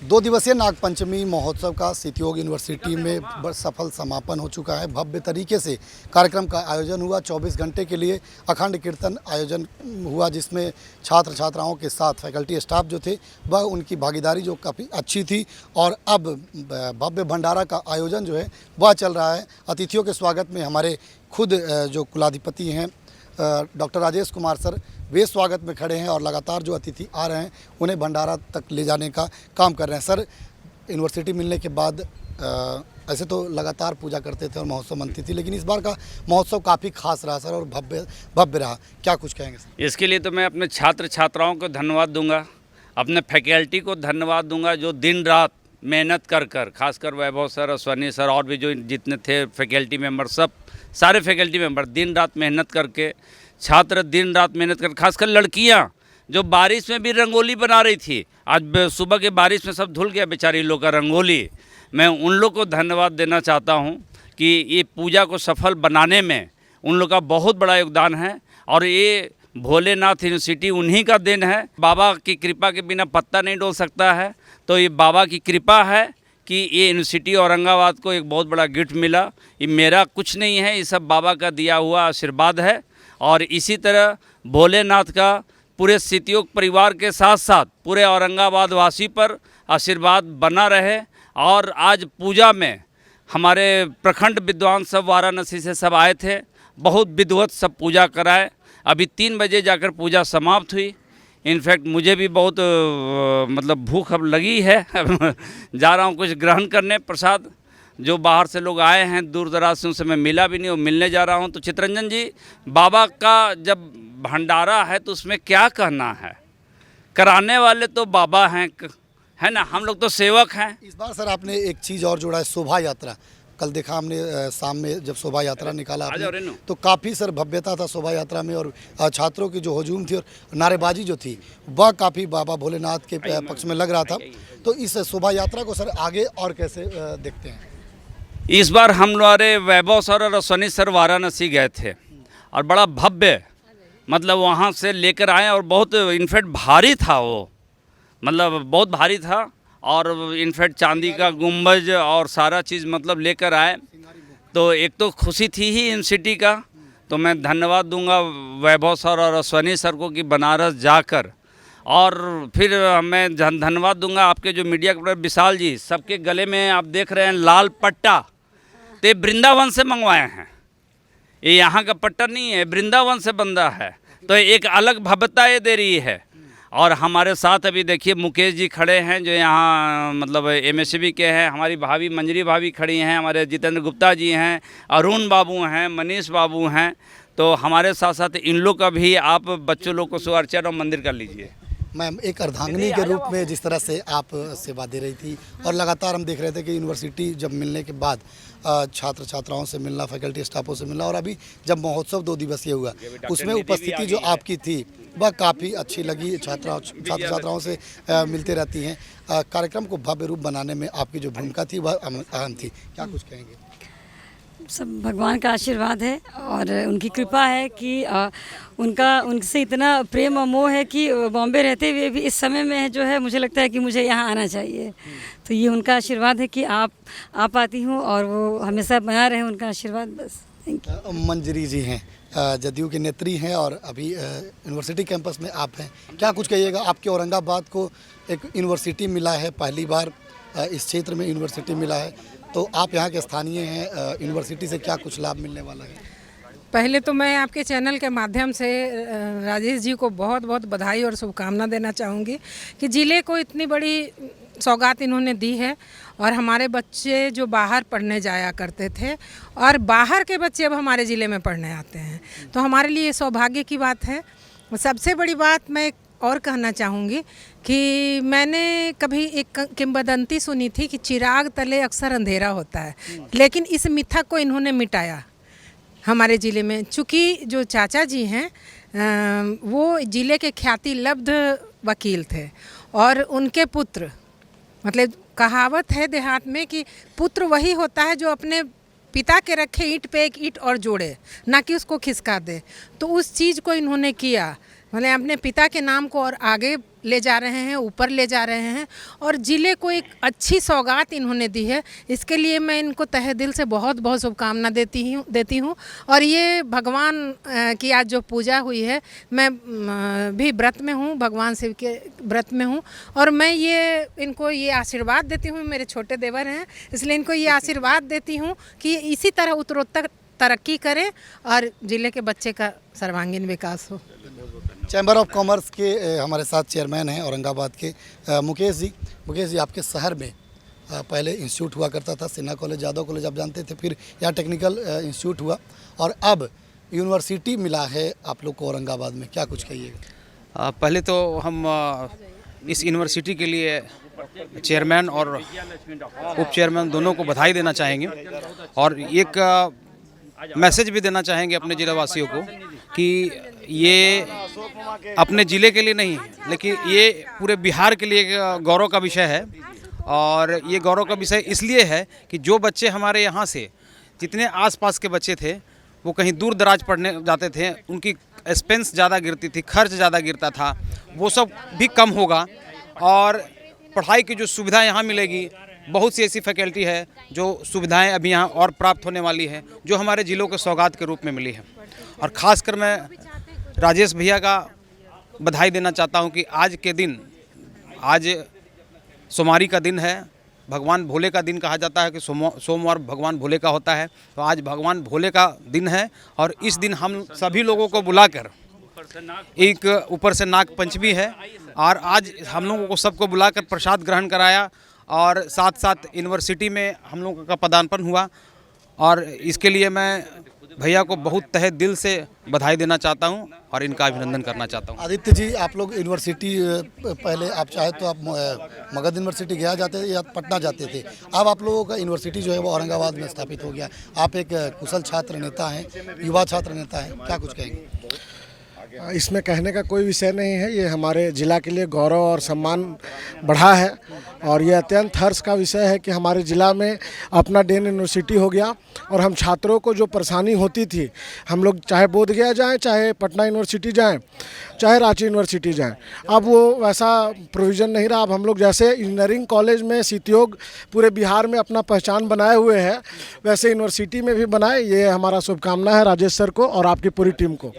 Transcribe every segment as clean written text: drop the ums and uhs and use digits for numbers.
2 दिवसीय नागपंचमी महोत्सव का सितियोग यूनिवर्सिटी में सफल समापन हो चुका है। भव्य तरीके से कार्यक्रम का आयोजन हुआ। 24 घंटे के लिए अखंड कीर्तन आयोजन हुआ, जिसमें छात्र छात्राओं के साथ फैकल्टी स्टाफ जो थे वह उनकी भागीदारी जो काफ़ी अच्छी थी। और अब भव्य भंडारा का आयोजन जो है वह चल रहा है। अतिथियों के स्वागत में हमारे खुद जो कुलाधिपति हैं डॉक्टर राजेश कुमार सर, वे स्वागत में खड़े हैं और लगातार जो अतिथि आ रहे हैं उन्हें भंडारा तक ले जाने का काम कर रहे हैं। सर, यूनिवर्सिटी मिलने के बाद ऐसे तो लगातार पूजा करते थे और महोत्सव मनती थी, लेकिन इस बार का महोत्सव काफ़ी खास रहा सर और भव्य रहा। क्या कुछ कहेंगे सर? इसके लिए तो मैं अपने छात्र छात्राओं को धन्यवाद दूंगा, अपने फैकल्टी को धन्यवाद दूंगा जो दिन रात मेहनत कर खासकर वैभव सर, अश्वनी सर और भी जो जितने थे फैकल्टी मेंबर, सब सारे फैकल्टी मेंबर दिन रात मेहनत करके, छात्र दिन रात मेहनत कर, खासकर लड़कियां जो बारिश में भी रंगोली बना रही थी। आज सुबह के बारिश में सब धुल गया बेचारी लोग का रंगोली। मैं उन लोग को धन्यवाद देना चाहता हूं कि ये पूजा को सफल बनाने में उन लोग का बहुत बड़ा योगदान है और ये भोलेनाथ यूनिवर्सिटी उन्हीं का देन है। बाबा की कृपा के बिना पत्ता नहीं डोल सकता है, तो ये बाबा की कृपा है कि ये यूनिवर्सिटी औरंगाबाद को एक बहुत बड़ा गिफ्ट मिला। ये मेरा कुछ नहीं है, ये सब बाबा का दिया हुआ आशीर्वाद है। और इसी तरह भोलेनाथ का पूरे सितियोग परिवार के साथ साथ पूरे औरंगाबाद वासी पर आशीर्वाद बना रहे। और आज पूजा में हमारे प्रखंड विद्वान सब वाराणसी से सब आए थे, बहुत विधिवत सब पूजा कराए। अभी 3 बजे जाकर पूजा समाप्त हुई। इनफैक्ट मुझे भी बहुत मतलब भूख अब लगी है जा रहा हूँ कुछ ग्रहण करने प्रसाद। जो बाहर से लोग आए हैं दूर दराज से, उनसे मैं मिला भी नहीं और मिलने जा रहा हूँ। तो चितरंजन जी, बाबा का जब भंडारा है तो उसमें क्या कहना है, कराने वाले तो बाबा हैं, है ना, हम लोग तो सेवक हैं। इस बार सर आपने एक चीज़ और जोड़ा है, शोभा यात्रा। कल देखा हमने शाम में जब शोभा यात्रा निकाला आपने, तो काफ़ी सर भव्यता था शोभा यात्रा में और छात्रों की जो हुजूम थी और नारेबाजी जो थी वह काफ़ी बाबा भोलेनाथ के पक्ष में लग रहा था। तो इस शोभा यात्रा को सर आगे और कैसे देखते हैं? इस बार हम हमारे वैभव सर और अश्वनी सर वाराणसी गए थे और बड़ा भव्य मतलब वहाँ से लेकर आए और बहुत इनफैक्ट भारी था वो, मतलब बहुत भारी था। और इनफैक्ट चांदी का गुंबज और सारा चीज़ मतलब लेकर आए। तो एक तो खुशी थी ही यूनिवर्सिटी का, तो मैं धन्यवाद दूंगा वैभव सर और अश्वनी सर को कि बनारस जाकर। और फिर मैं धन्यवाद दूंगा आपके जो मीडिया के विशाल जी, सबके गले में आप देख रहे हैं लाल पट्टा, तो वृंदावन से मंगवाए हैं। ये यहाँ का पट्टा नहीं है, वृंदावन से बंदा है, तो एक अलग भव्यता ये दे रही है। और हमारे साथ अभी देखिए मुकेश जी खड़े हैं जो यहाँ मतलब MSCB के हैं, हमारी भाभी मंजरी भाभी खड़ी हैं, हमारे जितेंद्र गुप्ता जी हैं, अरुण बाबू हैं, मनीष बाबू हैं। तो हमारे साथ साथ इन लोग का भी आप बच्चों लोग को सुअर्चन और मंदिर कर लीजिए। मैम, एक अर्धांगिनी के रूप में जिस तरह से आप सेवा दे रही थी और लगातार हम देख रहे थे कि यूनिवर्सिटी जब मिलने के बाद छात्र छात्राओं से मिलना, फैकल्टी स्टाफों से मिलना, और अभी जब महोत्सव 2 दिवसीय हुआ उसमें उपस्थिति जो आपकी थी वह काफ़ी अच्छी लगी। छात्र छात्राओं से मिलते रहती हैं। कार्यक्रम को भव्य रूप बनाने में आपकी जो भूमिका थी वह अहम थी। क्या कुछ कहेंगे? सब भगवान का आशीर्वाद है और उनकी कृपा है कि उनसे इतना प्रेम और मोह है कि बॉम्बे रहते हुए भी इस समय में जो है मुझे लगता है कि मुझे यहाँ आना चाहिए। तो ये उनका आशीर्वाद है कि आ पाती हूँ और वो हमेशा बना रहे उनका आशीर्वाद। बस थैंक यू। मंजरी जी हैं, जदयू के नेत्री हैं और अभी यूनिवर्सिटी कैंपस में आप हैं। क्या कुछ कहिएगा? आपके औरंगाबाद को एक यूनिवर्सिटी मिला है, पहली बार इस क्षेत्र में यूनिवर्सिटी मिला है, तो आप यहाँ के स्थानीय हैं, यूनिवर्सिटी से क्या कुछ लाभ मिलने वाला है? पहले तो मैं आपके चैनल के माध्यम से राजेश जी को बहुत बहुत बधाई और शुभकामना देना चाहूँगी कि ज़िले को इतनी बड़ी सौगात इन्होंने दी है। और हमारे बच्चे जो बाहर पढ़ने जाया करते थे और बाहर के बच्चे अब हमारे ज़िले में पढ़ने आते हैं, तो हमारे लिए सौभाग्य की बात है। सबसे बड़ी बात मैं और कहना चाहूँगी कि मैंने कभी एक किंवदंती सुनी थी कि चिराग तले अक्सर अंधेरा होता है, लेकिन इस मिथक को इन्होंने मिटाया हमारे ज़िले में। चूँकि जो चाचा जी हैं वो ज़िले के ख्याति लब्ध वकील थे और उनके पुत्र, मतलब कहावत है देहात में कि पुत्र वही होता है जो अपने पिता के रखे ईंट पे एक ईंट और जोड़े, ना कि उसको खिसका दे। तो उस चीज़ को इन्होंने किया मैंने अपने पिता के नाम को और आगे ले जा रहे हैं, ऊपर ले जा रहे हैं और ज़िले को एक अच्छी सौगात इन्होंने दी है। इसके लिए मैं इनको तहे दिल से बहुत बहुत शुभकामना देती हूँ। और ये भगवान की आज जो पूजा हुई है, मैं भी व्रत में हूँ, भगवान शिव के व्रत में हूँ और मैं इनको ये आशीर्वाद देती हूँ। मेरे छोटे देवर हैं, इसलिए इनको ये आशीर्वाद देती हूँ कि इसी तरह उत्तरोत्तर तरक्की करें और ज़िले के बच्चे का सर्वांगीण विकास हो। चैम्बर ऑफ कॉमर्स के हमारे साथ चेयरमैन हैं औरंगाबाद के मुकेश जी आपके शहर में पहले इंस्टीट्यूट हुआ करता था, सिन्हा कॉलेज, यादव कॉलेज आप जानते थे, फिर यहाँ टेक्निकल इंस्टीट्यूट हुआ और अब यूनिवर्सिटी मिला है आप लोग को औरंगाबाद में, क्या कुछ कहिएगा? पहले तो हम इस यूनिवर्सिटी के लिए चेयरमैन और उप चेयरमैन दोनों को बधाई देना चाहेंगे और एक मैसेज भी देना चाहेंगे अपने ज़िला वासियों को कि ये अपने ज़िले के लिए नहीं लेकिन ये पूरे बिहार के लिए एक गौरव का विषय है। और ये गौरव का विषय इसलिए है कि जो बच्चे हमारे यहाँ से जितने आसपास के बच्चे थे वो कहीं दूर दराज पढ़ने जाते थे, उनकी एक्सपेंस ज़्यादा गिरती थी, खर्च ज़्यादा गिरता था, वो सब भी कम होगा और पढ़ाई की जो सुविधा यहाँ मिलेगी, बहुत सी ऐसी फैकल्टी है जो सुविधाएं अभी यहाँ और प्राप्त होने वाली है जो हमारे ज़िलों के सौगात के रूप में मिली है। और ख़ासकर मैं राजेश भैया का बधाई देना चाहता हूँ कि आज के दिन, आज सोमवारी का दिन है, भगवान भोले का दिन कहा जाता है कि सोमवार भगवान भोले का होता है, तो आज भगवान भोले का दिन है और इस दिन हम सभी लोगों को बुलाकर एक ऊपर से नाग पंचमी है और आज हम लोगों को सबको बुलाकर प्रसाद ग्रहण कराया और साथ साथ यूनिवर्सिटी में हम लोगों का पदार्पण हुआ और इसके लिए मैं भैया को बहुत तहे दिल से बधाई देना चाहता हूं और इनका अभिनंदन करना चाहता हूं। आदित्य जी, आप लोग यूनिवर्सिटी पहले आप चाहे तो आप मगध यूनिवर्सिटी गया जाते थे या पटना जाते थे, अब आप लोगों का यूनिवर्सिटी जो है वो औरंगाबाद में स्थापित हो गया। आप एक कुशल छात्र नेता हैं, युवा छात्र नेता हैं, क्या कुछ कहेंगे? इसमें कहने का कोई विषय नहीं है, ये हमारे ज़िला के लिए गौरव और सम्मान बढ़ा है और ये अत्यंत हर्ष का विषय है कि हमारे ज़िला में अपना डेन यूनिवर्सिटी हो गया और हम छात्रों को जो परेशानी होती थी, हम लोग चाहे बोधगया जाएं, चाहे पटना यूनिवर्सिटी जाएं, चाहे रांची यूनिवर्सिटी जाएं, अब वो वैसा प्रोविज़न नहीं रहा। अब हम लोग जैसे इंजीनियरिंग कॉलेज में सितयोग पूरे बिहार में अपना पहचान बनाए हुए है, वैसे यूनिवर्सिटी में भी बनाए। ये हमारा शुभकामना है राजेश सर को और आपकी पूरी टीम को।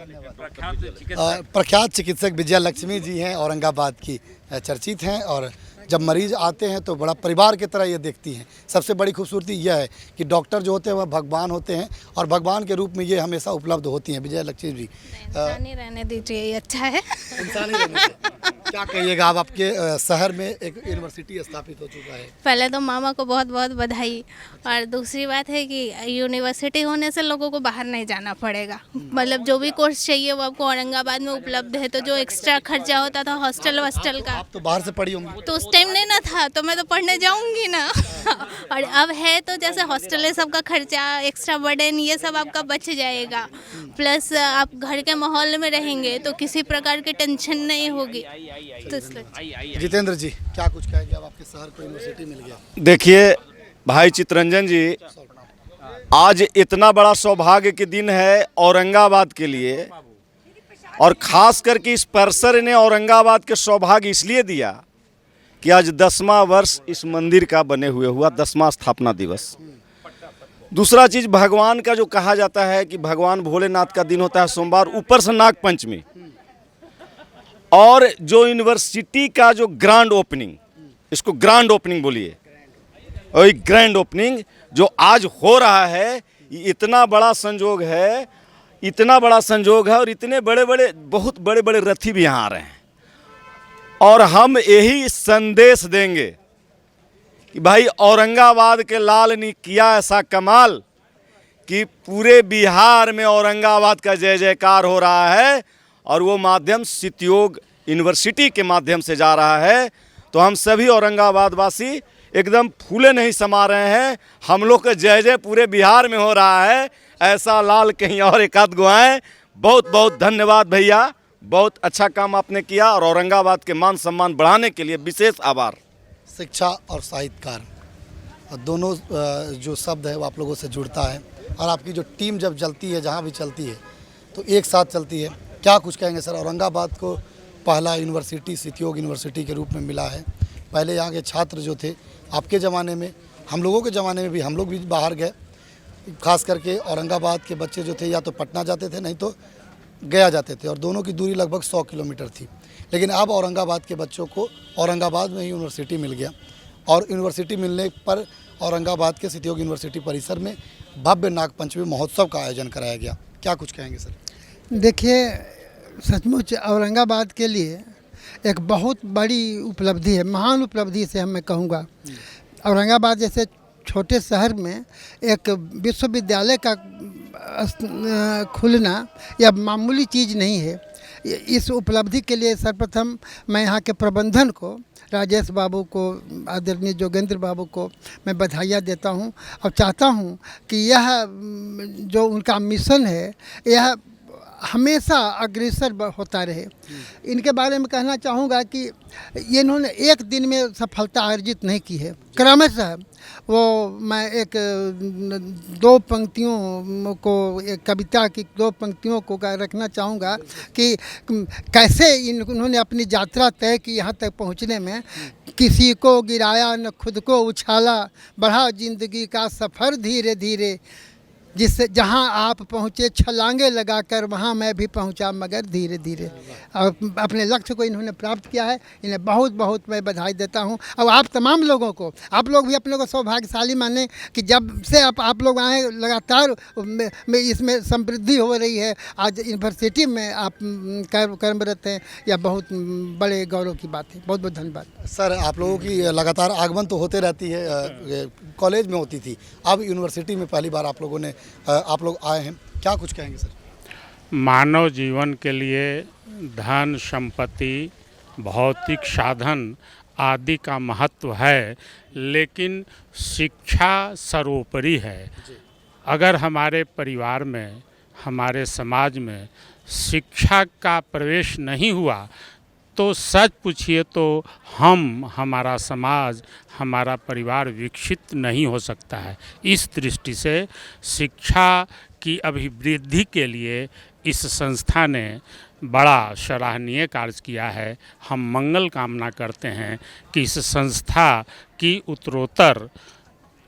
प्रख्यात चिकित्सक विजया लक्ष्मी जी हैं, औरंगाबाद की चर्चित हैं और जब मरीज आते हैं तो बड़ा परिवार की तरह ये देखती हैं। सबसे बड़ी खूबसूरती यह है कि डॉक्टर जो होते हैं वह भगवान होते हैं और भगवान के रूप में ये हमेशा उपलब्ध होती हैं। विजया लक्ष्मी जी, इंसानी रहने दीजिए, ये अच्छा है। इंसानी रहने से क्या कहिएगा? आप आपके शहर में एक यूनिवर्सिटी स्थापित हो चुका है। पहले तो मामा को बहुत बहुत बधाई और दूसरी बात है कि यूनिवर्सिटी होने से लोगों को बाहर नहीं जाना पड़ेगा, मतलब जो भी कोर्स चाहिए वो आपको औरंगाबाद में उपलब्ध है। तो जो एक्स्ट्रा खर्चा होता था हॉस्टल का, आप तो बाहर से पढ़ी होंगी, तो उस टाइम नहीं ना था, तो मैं तो पढ़ने जाऊंगी ना। और अब है तो जैसे हॉस्टल है, सबका खर्चा, एक्स्ट्रा बर्डन, ये सब आपका बच जाएगा। प्लस आप घर के माहौल में रहेंगे तो किसी प्रकार की टेंशन नहीं होगी। तो इसलिए जितेंद्र जी, क्या कुछ कहेंगे? अब आपके शहर को यूनिवर्सिटी मिल गया। देखिए भाई चितरंजन जी, आज इतना बड़ा सौभाग्य के दिन है औरंगाबाद के लिए और ख़ास करके इस परिसर ने औरंगाबाद के सौभाग्य इसलिए दिया कि आज 10वां वर्ष इस मंदिर का बने हुए हुआ, 10वां स्थापना दिवस। दूसरा चीज़, भगवान का जो कहा जाता है कि भगवान भोलेनाथ का दिन होता है सोमवार, ऊपर से नाग पंचमी, और जो यूनिवर्सिटी का जो ग्रांड ओपनिंग, इसको ग्रांड ओपनिंग बोलिए, और एक ग्रैंड ओपनिंग जो आज हो रहा है, ये इतना बड़ा संजोग है, इतना बड़ा संजोग है और इतने बड़े बड़े, बहुत बड़े बड़े रथी भी यहाँ आ रहे हैं। और हम यही संदेश देंगे कि भाई औरंगाबाद के लाल ने किया ऐसा कमाल कि पूरे बिहार में औरंगाबाद का जय जयकार हो रहा है और वो माध्यम सितयोग यूनिवर्सिटी के माध्यम से जा रहा है। तो हम सभी औरंगाबाद वासी एकदम फूले नहीं समा रहे हैं। हम लोग का जय जय पूरे बिहार में हो रहा है। ऐसा लाल कहीं और एक आध गुआएं। बहुत बहुत धन्यवाद भैया, बहुत अच्छा काम आपने किया और औरंगाबाद के मान सम्मान बढ़ाने के लिए विशेष आभार। शिक्षा और साहित्यकार दोनों जो शब्द है वो आप लोगों से जुड़ता है और आपकी जो टीम जब चलती है, जहाँ भी चलती है, तो एक साथ चलती है। क्या कुछ कहेंगे सर? औरंगाबाद को पहला यूनिवर्सिटी सितयोग यूनिवर्सिटी के रूप में मिला है। पहले यहाँ के छात्र जो थे, आपके ज़माने में, हम लोगों के ज़माने में भी, हम लोग भी बाहर गए, खास करके औरंगाबाद के बच्चे जो थे या तो पटना जाते थे नहीं तो गया जाते थे, और दोनों की दूरी लगभग 100 किलोमीटर थी। लेकिन अब औरंगाबाद के बच्चों को औरंगाबाद में ही यूनिवर्सिटी मिल गया, और यूनिवर्सिटी मिलने पर औरंगाबाद के सितयोग यूनिवर्सिटी परिसर में भव्य नागपंचमी महोत्सव का आयोजन कराया गया। क्या कुछ कहेंगे सर? देखिए, सचमुच औरंगाबाद के लिए एक बहुत बड़ी उपलब्धि है, महान उपलब्धि से मैं कहूँगा। औरंगाबाद जैसे छोटे शहर में एक विश्वविद्यालय का खुलना यह मामूली चीज़ नहीं है। इस उपलब्धि के लिए सर्वप्रथम मैं यहाँ के प्रबंधन को, राजेश बाबू को, आदरणीय जोगेंद्र बाबू को मैं बधाइयाँ देता हूँ, और चाहता हूँ कि यह जो उनका मिशन है यह हमेशा अग्रसर होता रहे। इनके बारे में कहना चाहूँगा कि ये इन्होंने एक दिन में सफलता अर्जित नहीं की है, क्रमशः वो, मैं एक 2 पंक्तियों को, एक कविता की 2 पंक्तियों को रखना चाहूँगा कि कैसे इन्होंने अपनी यात्रा तय की यहाँ तक पहुँचने में। किसी को गिराया न खुद को उछाला, बढ़ा जिंदगी का सफ़र धीरे धीरे, जिससे जहाँ आप पहुँचे छलांगे लगाकर वहाँ मैं भी पहुँचा मगर धीरे धीरे। और अपने लक्ष्य को इन्होंने प्राप्त किया है, इन्हें बहुत बहुत मैं बधाई देता हूँ। और आप तमाम लोगों को, आप लोग भी अपने को सौभाग्यशाली माने कि जब से आप लोग आए लगातार में इसमें समृद्धि हो रही है। आज यूनिवर्सिटी में आप कर्मरत हैं, यह बहुत बड़े गौरव की बात है। बहुत बहुत धन्यवाद सर। आप लोगों की लगातार आगमन तो होते रहती है, कॉलेज में होती थी, अब यूनिवर्सिटी में पहली बार आप लोग आए हैं। क्या कुछ कहेंगे सर? मानव जीवन के लिए धन, संपत्ति, भौतिक साधन आदि का महत्व है, लेकिन शिक्षा सर्वोपरि है। अगर हमारे परिवार में, हमारे समाज में शिक्षा का प्रवेश नहीं हुआ तो सच पूछिए तो हमारा समाज, हमारा परिवार विकसित नहीं हो सकता है। इस दृष्टि से शिक्षा की अभिवृद्धि के लिए इस संस्था ने बड़ा सराहनीय कार्य किया है। हम मंगल कामना करते हैं कि इस संस्था की उत्तरोत्तर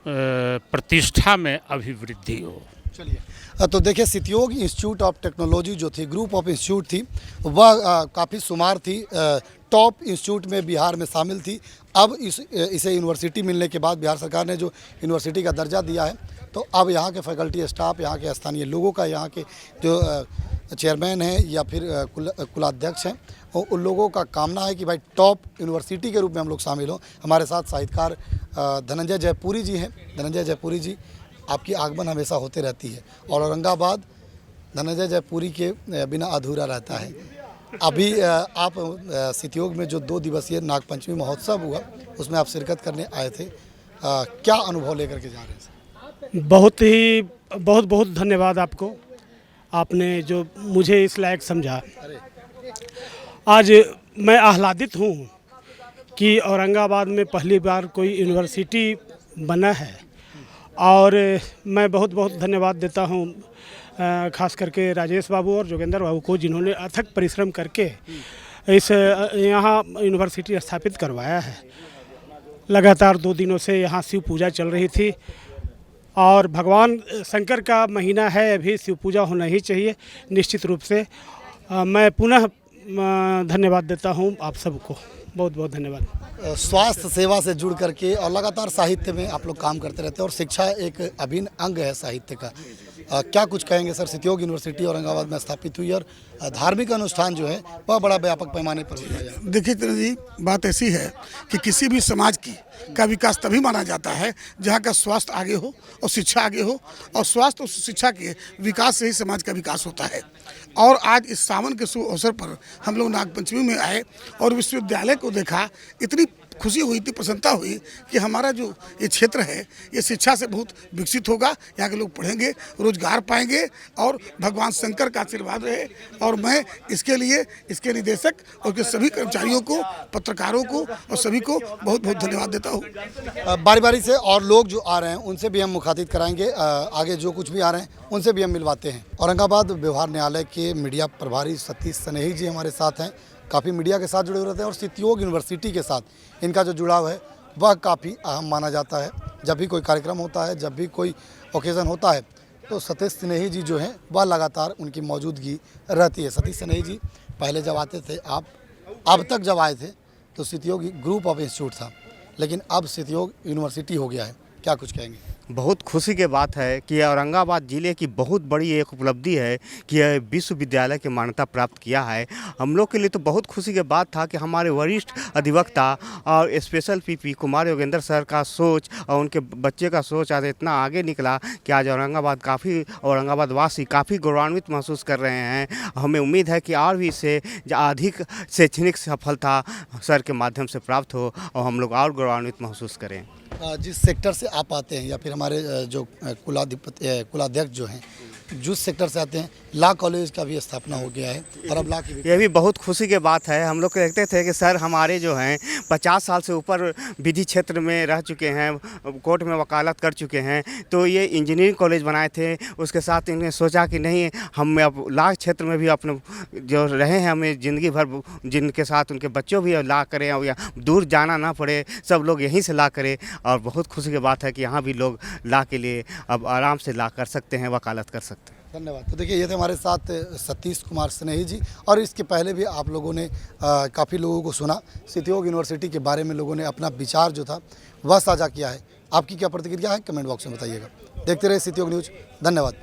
प्रतिष्ठा में अभिवृद्धि हो। चलिए, तो देखिए, सितयोग इंस्टीट्यूट ऑफ टेक्नोलॉजी जो थी, ग्रुप ऑफ इंस्टीट्यूट थी, वह काफ़ी शुमार थी, टॉप इंस्टीट्यूट में बिहार में शामिल थी। अब इसे यूनिवर्सिटी मिलने के बाद बिहार सरकार ने जो यूनिवर्सिटी का दर्जा दिया है, तो अब यहाँ के फैकल्टी स्टाफ, यहाँ के स्थानीय लोगों का, यहाँ के जो चेयरमैन हैं या फिर कुलाध्यक्ष हैं, उन लोगों का कामना है कि भाई टॉप यूनिवर्सिटी के रूप में हम लोग शामिल हों। हमारे साथ साहित्यकार धनंजय जयपुरी जी हैं। धनंजय जयपुरी जी, आपकी आगमन हमेशा होते रहती है, और औरंगाबाद धनंजय जयपुरी के बिना अधूरा रहता है। अभी आप सितयोग में जो 2 दिवसीय नागपंचमी महोत्सव हुआ, उसमें आप शिरकत करने आए थे, क्या अनुभव लेकर के जा रहे हैं सर? बहुत बहुत धन्यवाद आपको, आपने जो मुझे इस लायक समझा। आज मैं आह्लादित हूँ कि औरंगाबाद में पहली बार कोई यूनिवर्सिटी बना है, और मैं बहुत बहुत धन्यवाद देता हूँ खास करके राजेश बाबू और जोगेंद्र बाबू को, जिन्होंने अथक परिश्रम करके इस यहाँ यूनिवर्सिटी स्थापित करवाया है। लगातार 2 दिनों से यहाँ शिव पूजा चल रही थी, और भगवान शंकर का महीना है, अभी शिव पूजा होना ही चाहिए निश्चित रूप से। मैं पुनः धन्यवाद देता हूँ आप सबको, बहुत बहुत धन्यवाद। स्वास्थ्य सेवा से जुड़ करके और लगातार साहित्य में आप लोग काम करते रहते हैं, और शिक्षा एक अभिन्न अंग है साहित्य का। क्या कुछ कहेंगे सर? सितयोग यूनिवर्सिटी औरंगाबाद में स्थापित हुई, और धार्मिक अनुष्ठान जो है वह बड़ा व्यापक पैमाने पर होता है। देखिए तरह जी, बात ऐसी है कि किसी भी समाज का विकास तभी माना जाता है जहाँ का स्वास्थ्य आगे हो और शिक्षा आगे हो, और स्वास्थ्य और शिक्षा के विकास से ही समाज का विकास होता है। और आज इस सावन के शुभ अवसर पर हम लोग नागपंचमी में आए और विश्वविद्यालय को देखा, इतनी खुशी हुई थी, प्रसन्नता हुई कि हमारा जो ये क्षेत्र है ये शिक्षा से बहुत विकसित होगा, यहाँ के लोग पढ़ेंगे, रोजगार पाएंगे और भगवान शंकर का आशीर्वाद रहे। और मैं इसके लिए इसके निदेशक और के सभी कर्मचारियों को, पत्रकारों को और सभी को बहुत बहुत धन्यवाद देता हूँ। बारी बारी से और लोग जो आ रहे हैं उनसे भी हम मुखातिब कराएंगे, आगे जो कुछ भी आ रहे हैं उनसे भी हम मिलवाते हैं। औरंगाबाद व्यवहार न्यायालय के मीडिया प्रभारी सतीश स्नेही जी हमारे साथ हैं, काफ़ी मीडिया के साथ जुड़े हुए रहते हैं और सितयोग यूनिवर्सिटी के साथ इनका जो जुड़ाव है वह काफ़ी अहम माना जाता है। जब भी कोई कार्यक्रम होता है, जब भी कोई ओकेज़न होता है तो सतीश स्नेही जी जो हैं वह लगातार उनकी मौजूदगी रहती है। सतीश स्नेही जी, पहले जब आते थे आप, अब तक जब आए थे तो सितयोग ग्रुप ऑफ इंस्टीट्यूट था, लेकिन अब सितयोग यूनिवर्सिटी हो गया है, क्या कुछ कहेंगे? बहुत खुशी की बात है कि औरंगाबाद ज़िले की बहुत बड़ी एक उपलब्धि है कि यह विश्वविद्यालय की मान्यता प्राप्त किया है। हम लोग के लिए तो बहुत खुशी की बात था कि हमारे वरिष्ठ अधिवक्ता और special PP Kumar Yogendra sir का सोच और उनके बच्चे का सोच आज इतना आगे निकला कि आज औरंगाबाद वासी काफ़ी गौरवान्वित महसूस कर रहे हैं। हमें उम्मीद है कि और भी इससे अधिक शैक्षणिक सफलता सर के माध्यम से प्राप्त हो और हम लोग और गौरवान्वित महसूस करें। जिस सेक्टर से आप आते हैं या फिर हमारे जो कुलाध्यक्ष जो हैं जिस सेक्टर से आते हैं, लॉ कॉलेज का भी स्थापना हो गया है और अब लॉ की ये भी बहुत खुशी की बात है। हम लोग कहते थे कि सर हमारे जो हैं 50 साल से ऊपर विधि क्षेत्र में रह चुके हैं, कोर्ट में वकालत कर चुके हैं, तो ये इंजीनियरिंग कॉलेज बनाए थे। उसके साथ इन्होंने सोचा कि नहीं, हम अब लॉ क्षेत्र में भी अपने जो रहे हैं हमें ज़िंदगी भर, जिनके साथ उनके बच्चों भी लॉ करें और या दूर जाना ना पड़े, सब लोग यहीं से लॉ करें। और बहुत खुशी की बात है कि यहाँ भी लोग लॉ के लिए अब आराम से लॉ कर सकते हैं, वकालत कर सकते हैं। धन्यवाद। तो देखिए, ये थे हमारे साथ सतीश कुमार स्नेही जी, और इसके पहले भी आप लोगों ने काफ़ी लोगों को सुना, सितयोग यूनिवर्सिटी के बारे में लोगों ने अपना विचार जो था वह साझा किया है। आपकी क्या प्रतिक्रिया है कमेंट बॉक्स में बताइएगा। देखते रहे सितयोग न्यूज़। धन्यवाद।